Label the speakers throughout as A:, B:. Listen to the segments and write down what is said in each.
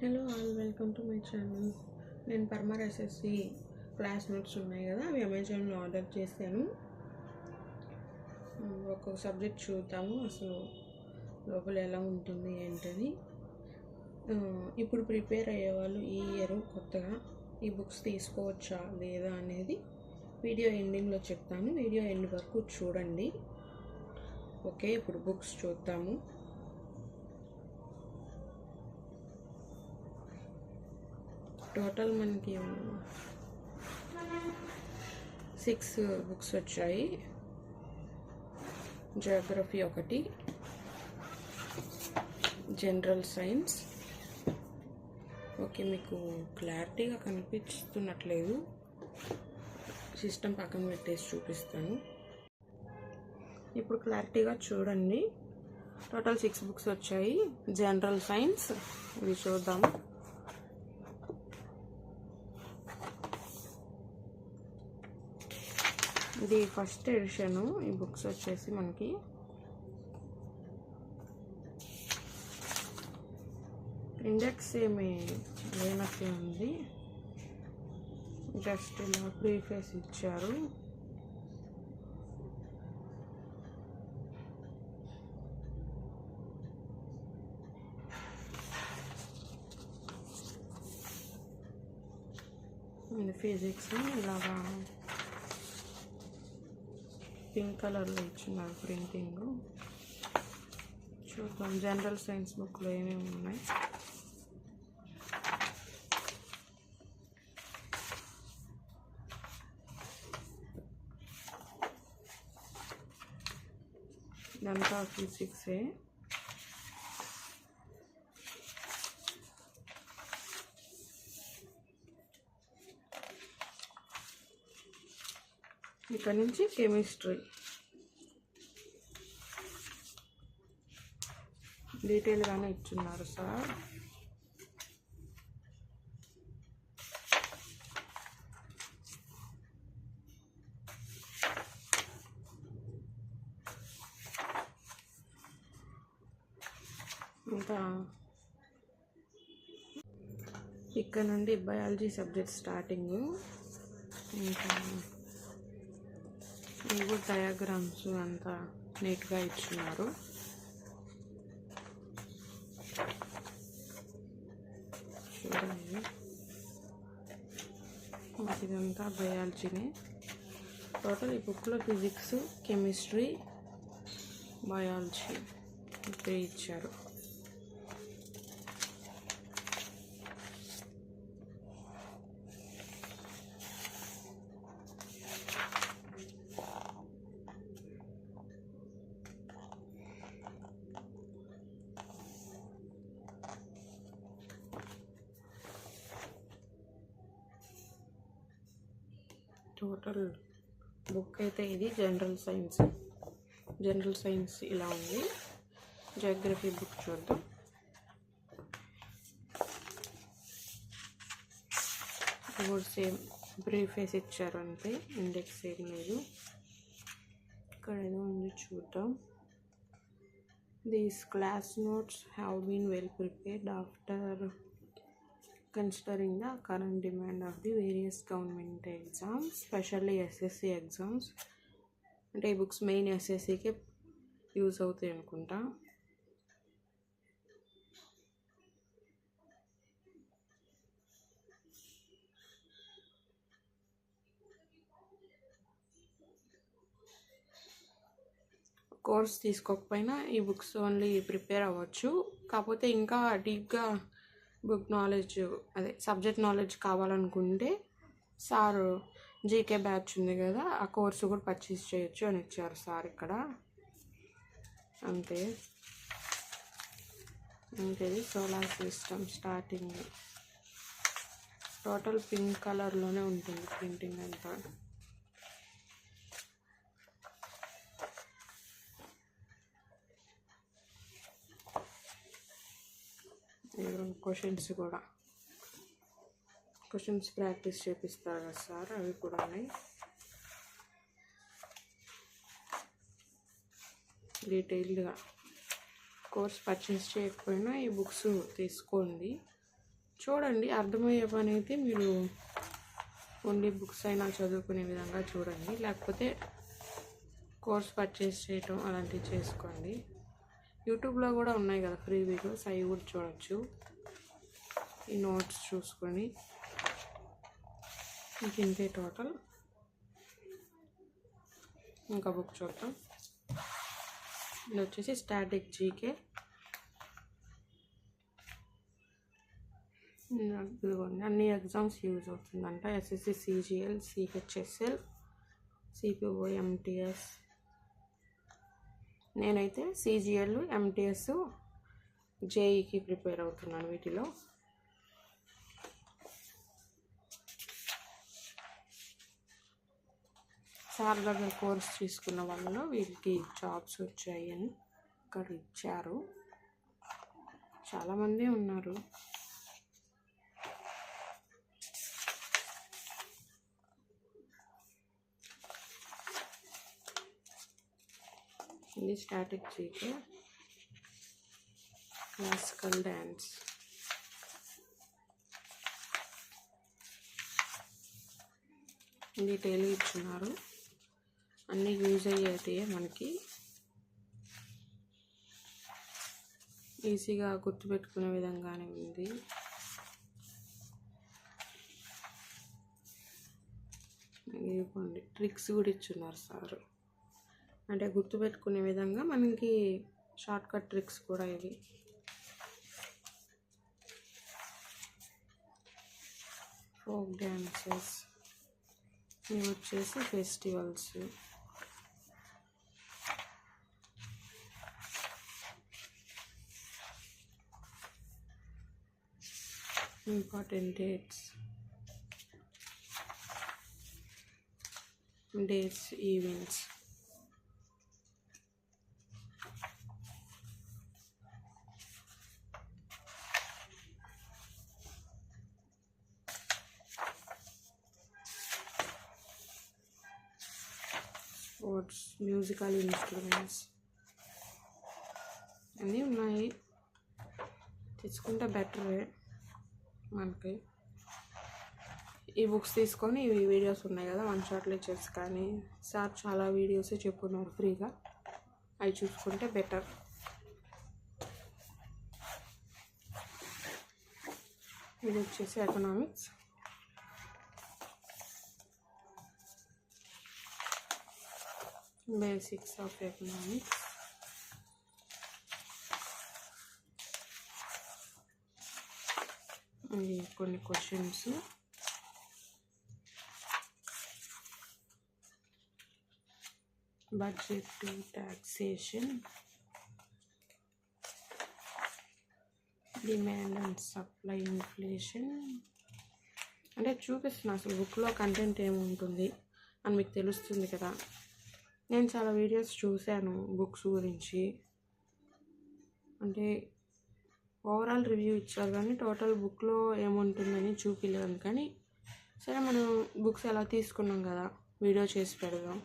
A: Hello all, welcome to my channel. నేను Parmar SSC class notes ఉన్నాయి కదా, అవి అమెజాన్లో ఆర్డర్ చేశాను. ఒక్కొక్క సబ్జెక్ట్ చూద్దాము అసలు లోపల ఎలా ఉంటుంది ఏంటని. ఇప్పుడు ప్రిపేర్ అయ్యేవాళ్ళు ఈ ఇయర్ కొత్తగా ఈ బుక్స్ తీసుకోవచ్చా లేదా అనేది వీడియో ఎండింగ్లో చెప్తాను. వీడియో ఎండ్ వరకు చూడండి. ఓకే, ఇప్పుడు బుక్స్ చూద్దాము. టోటల్ మనకి 6 బుక్స్ వచ్చాయి. జియోగ్రఫీ ఒకటి, జనరల్ సైన్స్. ఓకే, మీకు క్లారిటీగా కనిపిస్తున్నట్లేదు, సిస్టమ్ పక్కన పెట్టేసి చూపిస్తాను. ఇప్పుడు క్లారిటీగా చూడండి. టోటల్ 6 బుక్స్ వచ్చాయి. జనరల్ సైన్స్ ఇవి చూద్దాము. ఇది ఫస్ట్ ఎడిషను. ఈ బుక్స్ వచ్చేసి మనకి ఇండెక్స్ ఏమి లేనట్లే ఉంది, జస్ట్ ఇలా ప్రీఫేస్ ఇచ్చారు. ఫిజిక్స్ ఇలాగా పింక్ కలర్లో ఇచ్చినారు ప్రింటింగ్. చూద్దాం జనరల్ సైన్స్ బుక్లో ఏమేమి ఉన్నాయి. ఇదంతా ఫిజిక్సే. ఇక్కడ నుంచి కెమిస్ట్రీ డీటెయిల్గానే ఇచ్చున్నారు సార్. ఇంకా ఇక్కడ నుండి బయాలజీ సబ్జెక్ట్ స్టార్టింగ్. ఇంకా ఇవి డయాగ్రామ్స్ అంతా నీట్గా ఇచ్చున్నారు. చూడండి, ఇదంతా బయాలజీనే. టోటల్ ఈ బుక్లో ఫిజిక్స్, కెమిస్ట్రీ, బయాలజీ ఇప్పుడే ఇచ్చారు. టోటల్ బుక్ అయితే ఇది జనరల్ సైన్స్. జనరల్ సైన్స్ ఇలా ఉంది. జియోగ్రఫీ బుక్ చూద్దాం. కూడా సేమ్ బ్రీఫేస్ ఇచ్చారు అంతే, ఇండెక్స్ ఏం లేదు. ఇక్కడ ఏదో ఉంది చూద్దాం. These class notes have been well prepared after considering the current demand of the various government exams, especially SSC exams. అంటే ఈ బుక్స్ మెయిన్ ఎస్ఎస్సికే యూజ్ అవుతాయి అనుకుంటా. కోర్స్ తీసుకోకపోయినా ఈ బుక్స్ ఓన్లీ ప్రిపేర్ అవ్వచ్చు. కాకపోతే ఇంకా డీప్గా బుక్ నాలెడ్జ్, అదే సబ్జెక్ట్ నాలెడ్జ్ కావాలనుకుంటే సార్ జీకే బ్యాచ్ ఉంది కదా, ఆ కోర్సు కూడా పర్చేస్ చేయొచ్చు అని ఇచ్చారు సార్ ఇక్కడ. అంతే. ఇంకేది solar system starting. Total pink కలర్లోనే ఉంటుంది ప్రింటింగ్ అంతా. క్వశ్చన్స్ కూడా, క్వశ్చన్స్ ప్రాక్టీస్ చేపిస్తారు కదా సార్, అవి కూడా ఉన్నాయి. డీటెయిల్డ్గా కోర్స్ పర్చేస్ చేయకపోయినా ఈ బుక్స్ తీసుకోండి. చూడండి, అర్థమయ్యే పని అయితే మీరు ఓన్లీ బుక్స్ అయినా చదువుకునే విధంగా చూడండి, లేకపోతే కోర్స్ పర్చేస్ చేయటం అలాంటివి చేసుకోండి. యూట్యూబ్లో కూడా ఉన్నాయి కదా ఫ్రీ వీడియోస్, అవి కూడా చూడవచ్చు. ఈ నోట్స్ చూసుకొని ఇంతే టోటల్. ఇంకా బుక్ చూద్దాం. ఇది వచ్చేసి స్టాటిక్ జీకే. అన్ని ఎగ్జామ్స్ యూజ్ అవుతుందంట. SSC, CGL, CHSL, CPO, MTS. నేనైతే సిజిఎల్, ఎంటీఎస్, జేఈకి ప్రిపేర్ అవుతున్నాను. వీటిలో సార్ దగ్గర కోర్స్ తీసుకున్న వాళ్ళలో వీళ్ళకి జాబ్స్ వచ్చాయి అని ఇక్కడ ఇచ్చారు. చాలామంది ఉన్నారు. ఇది static GK, classical dance. Detail ఇచ్చున్నారు. అన్నీ యూజ్ అయ్యేటివే, మనకి ఈజీగా గుర్తుపెట్టుకునే విధంగానే ఉంది. ఇదిగోండి, ట్రిక్స్ కూడా ఇచ్చున్నారు సార్. అంటే గుర్తుపెట్టుకునే విధంగా మనకి షార్ట్ కట్ ట్రిక్స్ కూడా ఇవి. ఫోక్ డ్యాన్సెస్, ఇవి వచ్చేసి festivals. Important dates, events. Sports, musical instruments అన్నీ ఉన్నాయి. తెచ్చుకుంటే బెటరే మనకి. ఈ బుక్స్ తీసుకొని ఇవి వీడియోస్ ఉన్నాయి కదా, వన్ షాట్ లెక్చర్స్ కానీ సార్ చాలా వీడియోసే చెప్పున్నారు ఫ్రీగా, అవి చూసుకుంటే బెటర్. ఇది వచ్చేసి ఎకనామిక్స్. Basics of economics. కొన్ని questions. Budget, taxation, demand and supply, inflation. అంటే చూపిస్తున్నా అసలు బుక్లో కంటెంట్ ఏముంటుంది అని మీకు తెలుస్తుంది కదా. నేను చాలా వీడియోస్ చూశాను బుక్స్ గురించి, అంటే ఓవరాల్ రివ్యూ ఇచ్చారు కానీ టోటల్ బుక్లో ఏముంటుందని చూపించలేను. కానీ సరే, మనం బుక్స్ ఎలా తీసుకున్నాం కదా, వీడియో చేసి పెడదాం.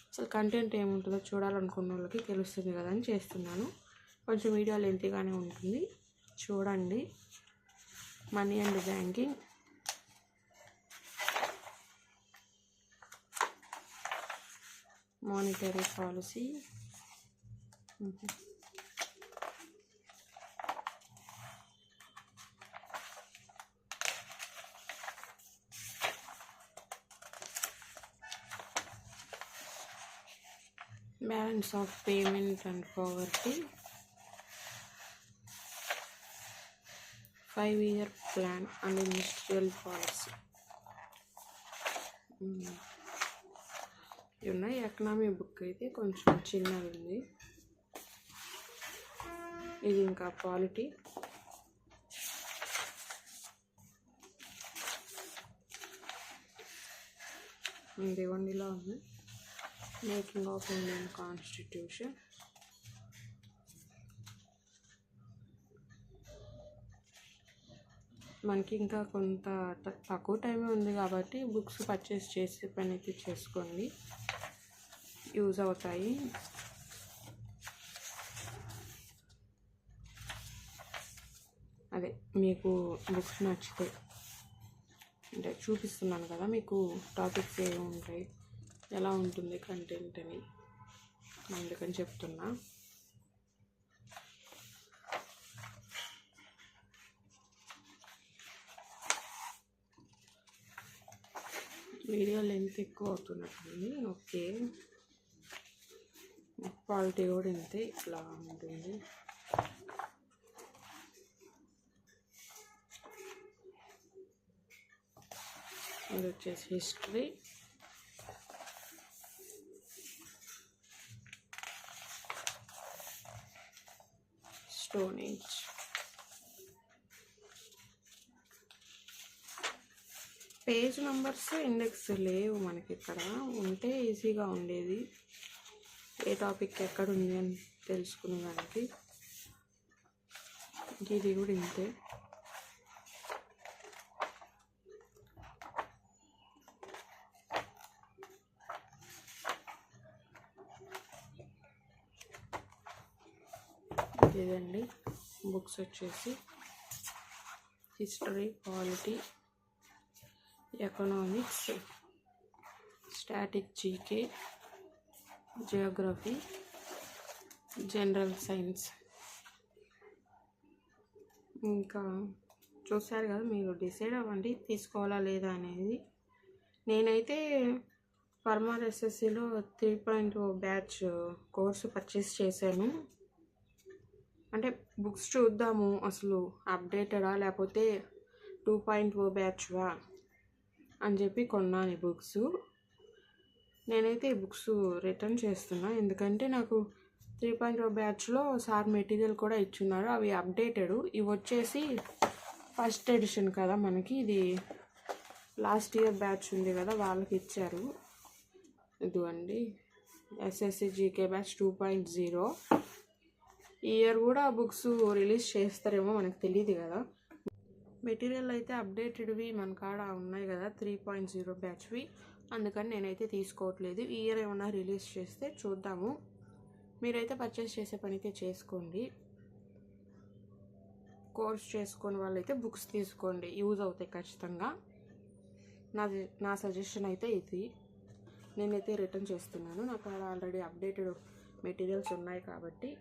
A: అసలు కంటెంట్ ఏముంటుందో చూడాలనుకున్న వాళ్ళకి తెలుస్తుంది కదా అని చేస్తున్నాను. కొంచెం వీడియో లెంతీగానే ఉంటుంది, చూడండి. Money and banking, monetary policy, balance of payment and poverty, 5-year plan and industrial policy ఉన్నాయి. ఎకనామీ బుక్ అయితే కొంచెం చిన్నది ఉంది. ఇది ఇంకా పాలిటీ. ఇదిగోండిలా ఉంది, మేకింగ్ ఆఫ్ ఇండియన్ కాన్స్టిట్యూషన్. మనకి ఇంకా కొంత తక్కువ టైమే ఉంది కాబట్టి బుక్స్ పర్చేస్ చేసి పని అయితే చేసుకోండి, యూజ్ అవుతాయి. అదే మీకు బుక్స్ నచ్చితే అంటే చూపిస్తున్నాను కదా మీకు టాపిక్స్ ఏమి ఉంటాయి, ఎలా ఉంటుంది కంటెంట్ అని, అందుకని చెప్తున్నా. వీడియో లెంత్ ఎక్కువ అవుతున్నట్టుంది. ఓకే, క్వాలిటీ కూడా ఇంతే, ఇట్లా ఉంటుంది. ఇది వచ్చేసి history, stone age. Page numbers index లేవు మనకి, ఇక్కడ ఉంటే ఈజీగా ఉండేది ఏ టాపిక్ ఎక్కడ ఉంది అని తెలుసుకునేదానికి. ఇది కూడా ఇంతే. ఇదండి బుక్స్ వచ్చేసి history, polity, economics, static, GK, Geography, general science. ఇంకా చూసారు కదా, మీరు డిసైడ్ అవ్వండి తీసుకోవాలా లేదా అనేది. నేనైతే పర్మార్ ఎస్ఎస్సిలో 3.0 బ్యాచ్ కోర్సు పర్చేస్ చేశాను. అంటే బుక్స్ చూద్దాము అసలు అప్డేటెడా లేకపోతే 2.0 బ్యాచ్వా అని చెప్పి కొన్నాను ఈ బుక్స్. నేనైతే ఈ బుక్స్ రిటర్న్ చేస్తున్నా, ఎందుకంటే నాకు 3.0 బ్యాచ్లో సార్ మెటీరియల్ కూడా ఇచ్చున్నారు, అవి అప్డేటెడ్. ఇవి వచ్చేసి ఫస్ట్ ఎడిషన్ కదా, మనకి ఇది లాస్ట్ ఇయర్ బ్యాచ్ ఉంది కదా వాళ్ళకి ఇచ్చారు. ఇదిగోండి ఎస్ఎస్సి జీకే బ్యాచ్ 2.0. ఈ ఇయర్ కూడా బుక్స్ రిలీజ్ చేస్తారేమో, మనకు తెలియదు కదా. మెటీరియల్ అయితే అప్డేటెడ్వి మన కాడ ఉన్నాయి కదా 3.0 బ్యాచ్వి, అందుకని నేనైతే తీసుకోవట్లేదు. ఈ ఇయర్ ఏమన్నా రిలీజ్ చేస్తే చూద్దాము. మీరైతే పర్చేస్ చేసే పనితే చేసుకోండి. కోర్స్ చేసుకునే వాళ్ళైతే బుక్స్ తీసుకోండి, యూజ్ అవుతాయి ఖచ్చితంగా. నా సజెషన్ అయితే ఇది. నేనైతే రిటర్న్ చేస్తున్నాను, నాకు ఆల్రెడీ అప్డేటెడ్ మెటీరియల్స్ ఉన్నాయి కాబట్టి.